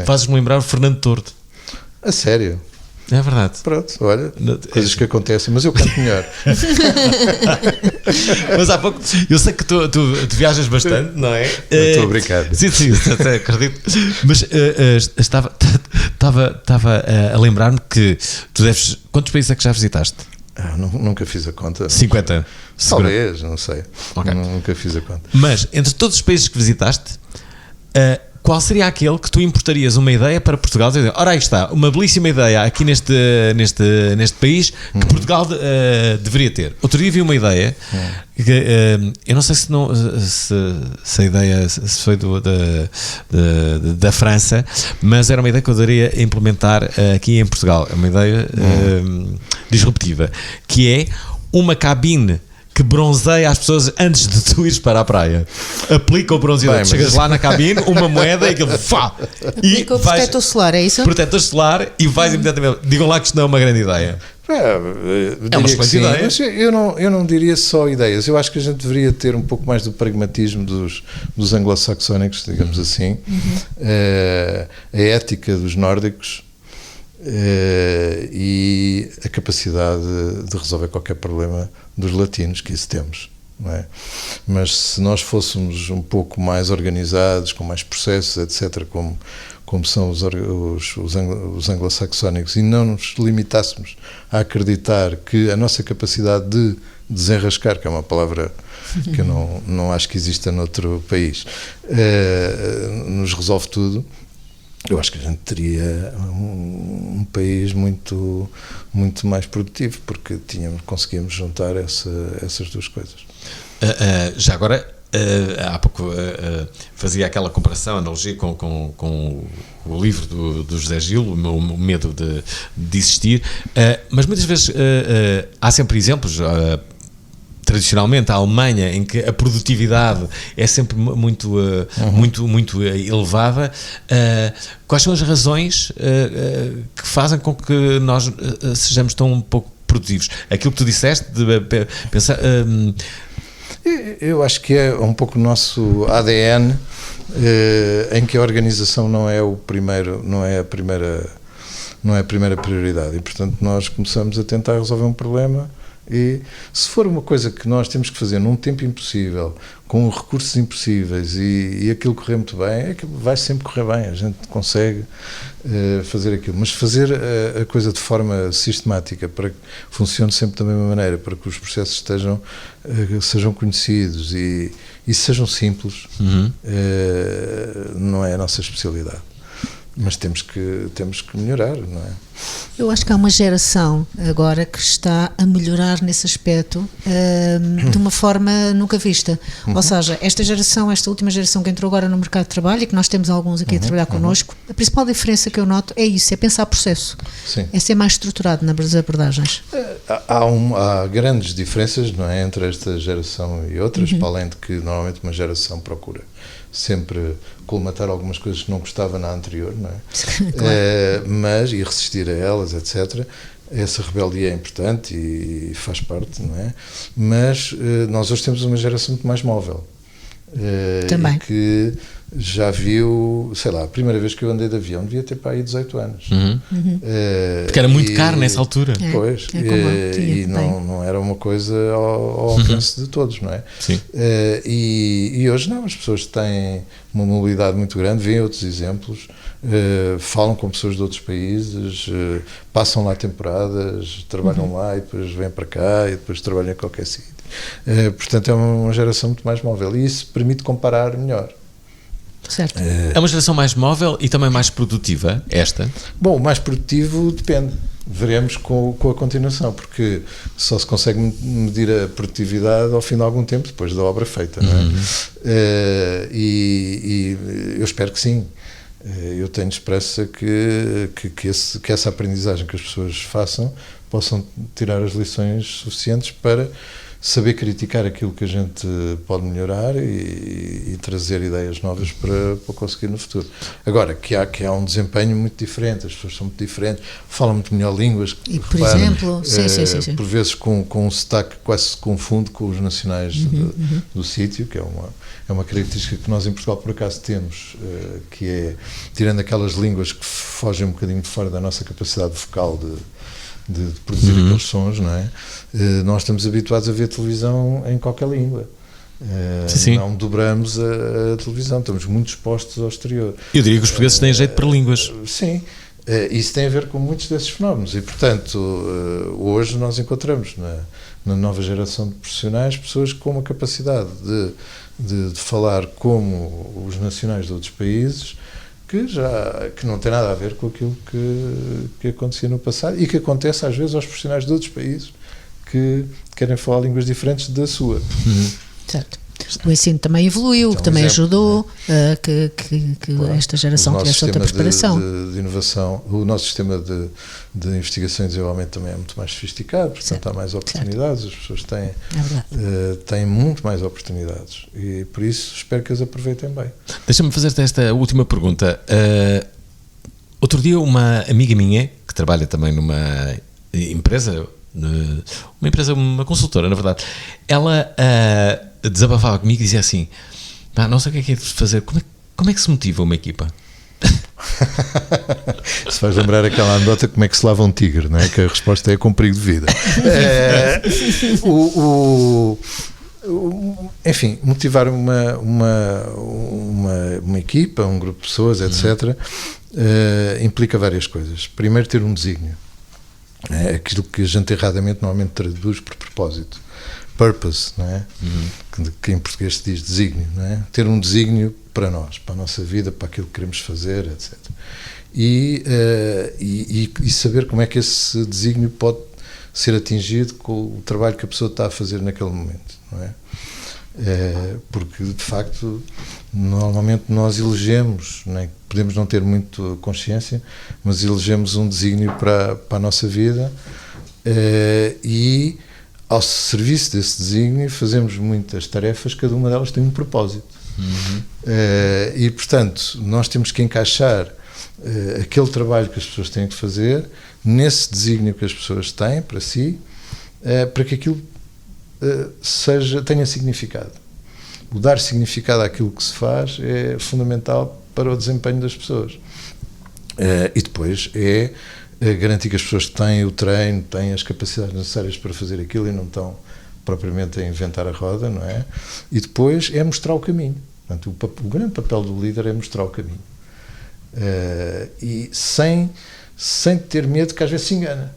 Fazes-me lembrar o Fernando Tordo. A sério? É verdade. Pronto, olha, coisas que acontecem, mas eu canto melhor. Mas há pouco, eu sei que tu viajas bastante, não é? Estou a brincar. Sim, até acredito. Mas estava a lembrar-me que tu deves. Quantos países é que já visitaste? Nunca fiz a conta. 50. Talvez, não sei. Okay. Nunca fiz a conta. Mas entre todos os países que visitaste, qual seria aquele que tu importarias uma ideia para Portugal? Ora, aí está, uma belíssima ideia aqui neste país que Portugal deveria ter. Outro dia vi uma ideia que, eu não sei se a ideia se foi da França, mas era uma ideia que eu deveria implementar aqui em Portugal. É uma ideia disruptiva, que é uma cabine que bronzeia as pessoas antes de tu ires para a praia. Aplica o bronzeador. Chegas lá na cabine, uma moeda e aquilo Aplica o protetor solar, é isso? Protetor solar e vais imediatamente. Digam lá que isto não é uma grande ideia. É uma excelente ideia. Mas eu não diria só ideias. Eu acho que a gente deveria ter um pouco mais do pragmatismo dos anglo-saxónicos, digamos assim, a ética dos nórdicos e a capacidade de resolver qualquer problema dos latinos, que isso temos, não é? Mas se nós fôssemos um pouco mais organizados, com mais processos, etc., como são os anglo-saxónicos, e não nos limitássemos a acreditar que a nossa capacidade de desenrascar, que é uma palavra que eu não acho que exista noutro país, nos resolve tudo, eu acho que a gente teria um país muito mais produtivo, porque conseguíamos juntar essas duas coisas. Já agora, há pouco fazia aquela comparação, analogia com o livro do José Gil, o meu medo de existir, mas muitas vezes há sempre exemplos. Tradicionalmente a Alemanha, em que a produtividade é sempre muito elevada, quais são as razões que fazem com que nós sejamos tão pouco produtivos? Aquilo que tu disseste de pensar... Eu acho que é um pouco o nosso ADN, em que a organização não é a primeira prioridade, e portanto nós começamos a tentar resolver um problema. E se for uma coisa que nós temos que fazer num tempo impossível, com recursos impossíveis e aquilo correr muito bem, aquilo vai sempre correr bem, a gente consegue fazer aquilo, mas fazer a coisa de forma sistemática para que funcione sempre da mesma maneira, para que os processos sejam conhecidos e sejam simples, não é a nossa especialidade, mas temos que melhorar, não é? Eu acho que há uma geração agora que está a melhorar nesse aspecto de uma forma nunca vista. Ou seja, esta última geração que entrou agora no mercado de trabalho e que nós temos alguns aqui a trabalhar connosco, a principal diferença que eu noto é isso, é pensar processo. Sim. É ser mais estruturado nas abordagens. Há grandes diferenças, não é, entre esta geração e outras, para além de que normalmente uma geração procura sempre colmatar algumas coisas que não gostava na anterior, não é? Claro. E resistir a elas, etc. Essa rebeldia é importante e faz parte, não é? Mas nós hoje temos uma geração muito mais móvel. Também. E que já viu, sei lá, a primeira vez que eu andei de avião devia ter para aí 18 anos. Porque era muito caro nessa altura. Pois, e não era uma coisa ao alcance de todos, não é? Sim. E hoje não, as pessoas têm uma mobilidade muito grande, veem outros exemplos, falam com pessoas de outros países, passam lá temporadas, trabalham lá e depois vêm para cá e depois trabalham em qualquer sítio. Portanto, é uma geração muito mais móvel e isso permite comparar melhor. Certo. É uma geração mais móvel e também mais produtiva, esta? Bom, o mais produtivo depende. Veremos com a continuação, porque só se consegue medir a produtividade ao fim de algum tempo, depois da obra feita, não é? E eu espero que sim. Eu tenho esperança que essa aprendizagem que as pessoas façam possam tirar as lições suficientes para saber criticar aquilo que a gente pode melhorar e trazer ideias novas para conseguir no futuro. Agora, que há um desempenho muito diferente, as pessoas são muito diferentes, falam muito melhor línguas. E, por exemplo, sim. Por vezes com um sotaque que quase se confunde com os nacionais do sítio, que é uma característica que nós em Portugal por acaso temos, que é, tirando aquelas línguas que fogem um bocadinho de fora da nossa capacidade vocal de produzir aqueles sons, não é? Nós estamos habituados a ver televisão em qualquer língua. Sim. Não dobramos a televisão, estamos muito expostos ao exterior. Eu diria que os portugueses têm jeito para línguas. Sim, isso tem a ver com muitos desses fenómenos e, portanto, hoje nós encontramos na nova geração de profissionais pessoas com uma capacidade de falar como os nacionais de outros países, que não tem nada a ver com aquilo que acontecia no passado e que acontece às vezes aos profissionais de outros países que querem falar línguas diferentes da sua. Certo. O ensino também evoluiu, que também ajudou a que esta geração tivesse outra preparação. De inovação, o nosso sistema de investigação e desenvolvimento também é muito mais sofisticado, portanto há mais oportunidades, as pessoas têm muito mais oportunidades e por isso espero que as aproveitem bem. Deixa-me fazer-te esta última pergunta. Outro dia uma amiga minha, que trabalha também numa empresa, uma consultora, na verdade, ela desabafava comigo e dizia assim: não sei o que é de fazer, como é que se motiva uma equipa? Se faz lembrar aquela anedota como é que se lava um tigre, não é? Que a resposta é com perigo de vida. Enfim, motivar uma equipa, um grupo de pessoas, etc., implica várias coisas. Primeiro, ter um desígnio. É aquilo que a gente erradamente normalmente traduz por propósito. Purpose, não é? Que em português se diz desígnio, não é? Ter um desígnio para nós, para a nossa vida, para aquilo que queremos fazer, etc. E saber como é que esse desígnio pode ser atingido com o trabalho que a pessoa está a fazer naquele momento, não é? Porque, de facto, normalmente nós elegemos, não é? Podemos não ter muito consciência, mas elegemos um desígnio para a nossa vida e, ao serviço desse desígnio, fazemos muitas tarefas, cada uma delas tem um propósito. E, portanto, nós temos que encaixar aquele trabalho que as pessoas têm que fazer nesse desígnio que as pessoas têm para si, para que aquilo tenha significado. O dar significado àquilo que se faz é fundamental para o desempenho das pessoas. E depois garantir que as pessoas têm o treino, têm as capacidades necessárias para fazer aquilo e não estão propriamente a inventar a roda, não é? E depois é mostrar o caminho. Portanto, o grande papel do líder é mostrar o caminho. E sem ter medo que às vezes se engana.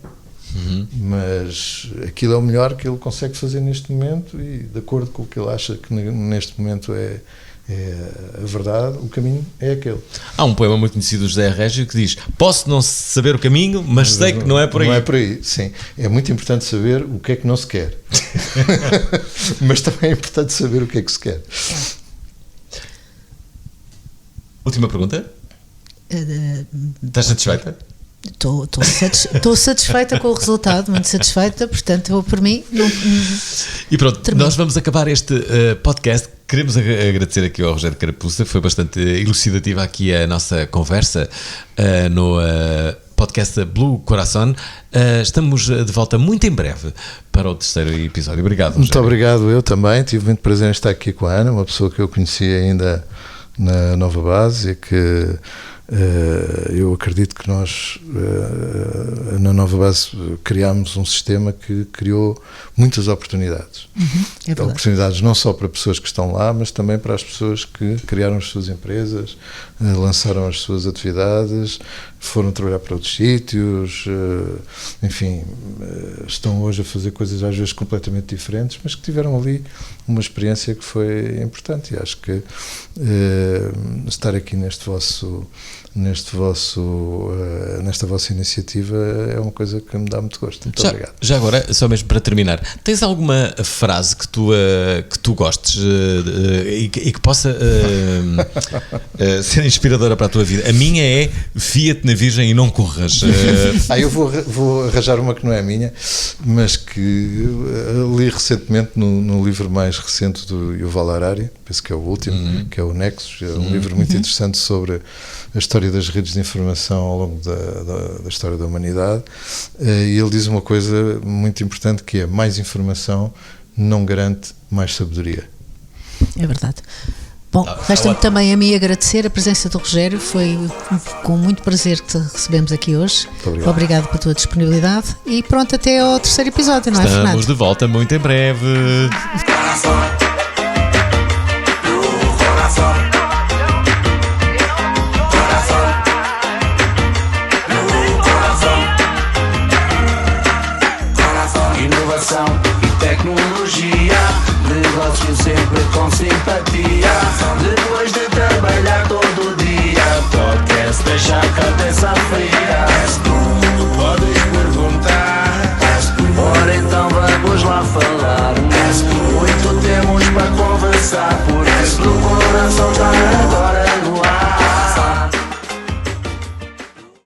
Mas aquilo é o melhor que ele consegue fazer neste momento e de acordo com o que ele acha que neste momento é É a verdade, o caminho é aquele. Há um poema muito conhecido do José Régio que diz: posso não saber o caminho, mas sei que não é por aí. Não é por aí, sim. É muito importante saber o que é que não se quer. Mas também é importante saber o que é que se quer. Última pergunta. Estás satisfeita? Estou satisfeita com o resultado, muito satisfeita, portanto, eu, por mim, não. E pronto, Termino. nós vamos acabar este podcast. Queremos agradecer aqui ao Rogério Carapuça, foi bastante elucidativa aqui a nossa conversa no podcast Blue Coração. Estamos de volta muito em breve para o terceiro episódio. Obrigado, Rogério. Muito obrigado, eu também. Tive muito prazer em estar aqui com a Ana, uma pessoa que eu conheci ainda na Nova Base e que eu acredito que nós na Nova Base criámos um sistema que criou muitas oportunidades. É verdade. Oportunidades não só para pessoas que estão lá, mas também para as pessoas que criaram as suas empresas, lançaram as suas atividades, foram trabalhar para outros sítios, enfim, estão hoje a fazer coisas às vezes completamente diferentes, mas que tiveram ali uma experiência que foi importante, e acho que estar aqui nesta vossa iniciativa é uma coisa que me dá muito gosto. Muito obrigado. Já agora, só mesmo para terminar, tens alguma frase que tu gostes e que possa ser inspiradora para a tua vida? A minha é: fia-te na Virgem e não corras. Eu vou arranjar uma que não é minha, mas que li recentemente no livro mais recente do Yuval Harari, penso que é o último, que é o Nexus. É um livro muito interessante sobre a história das redes de informação ao longo da história da humanidade, e ele diz uma coisa muito importante, que é: mais informação não garante mais sabedoria. É verdade. Bom, resta-me também a mim agradecer a presença do Rogério, foi com muito prazer que te recebemos aqui hoje. Obrigado. Obrigado pela tua disponibilidade e pronto, até ao terceiro episódio, não é, Estamos Fernando? de volta muito em breve. Inovação e tecnologia, negócio sempre com simpatia. Depois de trabalhar todo dia, podcast deixa a cabeça fria. És tu, podes perguntar. És tu, ora então vamos lá falar. És tu, muito temos para conversar, porque és do coração da